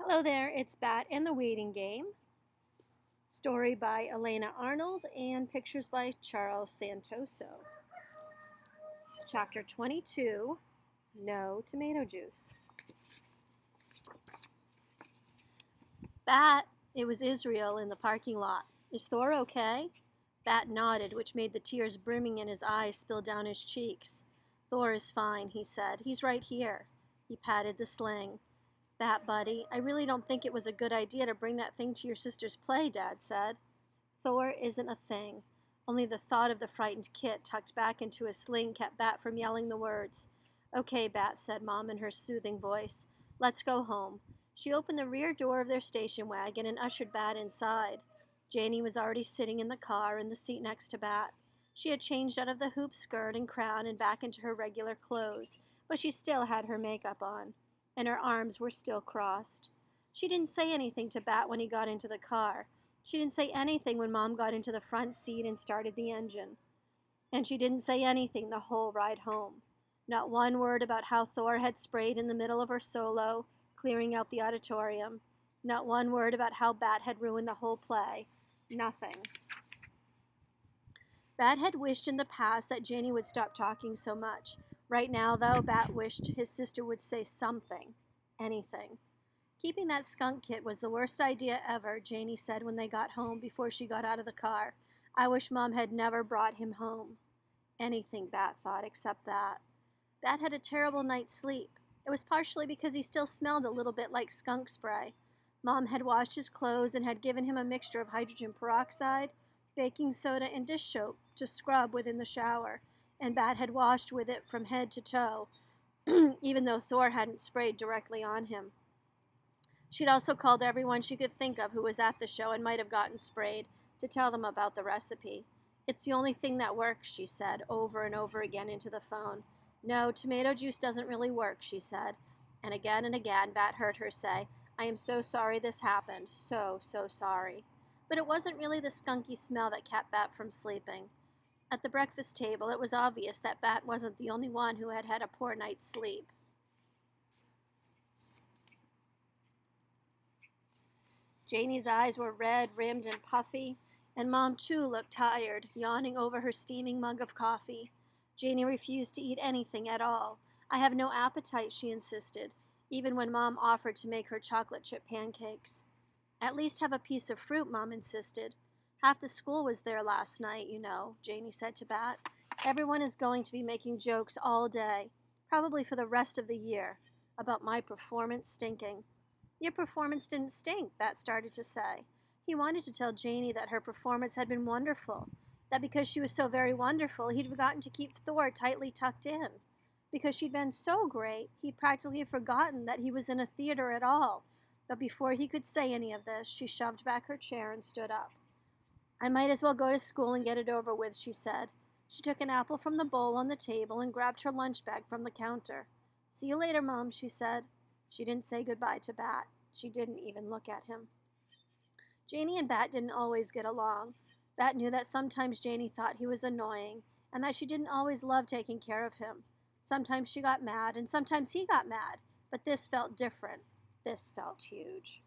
Hello there, it's Bat and the Waiting Game. Story by Elena Arnold and pictures by Charles Santoso. Chapter 22, No Tomato Juice. Bat, it was Israel in the parking lot. Is Thor okay? Bat nodded, which made the tears brimming in his eyes spill down his cheeks. Thor is fine, he said. He's right here. He patted the sling. Bat, buddy, I really don't think it was a good idea to bring that thing to your sister's play, Dad said. Thor isn't a thing. Only the thought of the frightened kit tucked back into his sling kept Bat from yelling the words. Okay, Bat, said Mom in her soothing voice. Let's go home. She opened the rear door of their station wagon and ushered Bat inside. Janie was already sitting in the car in the seat next to Bat. She had changed out of the hoop skirt and crown and back into her regular clothes, but she still had her makeup on, and her arms were still crossed. She didn't say anything to Bat when he got into the car. She didn't say anything when Mom got into the front seat and started the engine. And she didn't say anything the whole ride home. Not one word about how Thor had sprayed in the middle of her solo, clearing out the auditorium. Not one word about how Bat had ruined the whole play. Nothing. Bat had wished in the past that Janie would stop talking so much. Right now, though, Bat wished his sister would say something. Anything. Keeping that skunk kit was the worst idea ever, Janie said when they got home before she got out of the car. I wish Mom had never brought him home. Anything, Bat thought, except that. Bat had a terrible night's sleep. It was partially because he still smelled a little bit like skunk spray. Mom had washed his clothes and had given him a mixture of hydrogen peroxide, baking soda, and dish soap to scrub within the shower, and Bat had washed with it from head to toe, even though Thor hadn't sprayed directly on him. She'd also called everyone she could think of who was at the show and might have gotten sprayed to tell them about the recipe. It's the only thing that works, she said, over and over again into the phone. No, tomato juice doesn't really work, she said. And again, Bat heard her say, I am so sorry this happened. So sorry. But it wasn't really the skunky smell that kept Bat from sleeping. At the breakfast table, it was obvious that Bat wasn't the only one who had had a poor night's sleep. Janie's eyes were red, rimmed, and puffy, and Mom, too, looked tired, yawning over her steaming mug of coffee. Janie refused to eat anything at all. I have no appetite, she insisted, even when Mom offered to make her chocolate chip pancakes. At least have a piece of fruit, Mom insisted. Half the school was there last night, you know, Janie said to Bat. Everyone is going to be making jokes all day, probably for the rest of the year, about my performance stinking. Your performance didn't stink, Bat started to say. He wanted to tell Janie that her performance had been wonderful, that because she was so very wonderful, he'd forgotten to keep Thor tightly tucked in. Because she'd been so great, he'd practically forgotten that he was in a theater at all. But before he could say any of this, she shoved back her chair and stood up. I might as well go to school and get it over with, she said. She took an apple from the bowl on the table and grabbed her lunch bag from the counter. See you later, Mom, she said. She didn't say goodbye to Bat. She didn't even look at him. Janie and Bat didn't always get along. Bat knew that sometimes Janie thought he was annoying, and that she didn't always love taking care of him. Sometimes she got mad, and sometimes he got mad, but this felt different. This felt huge.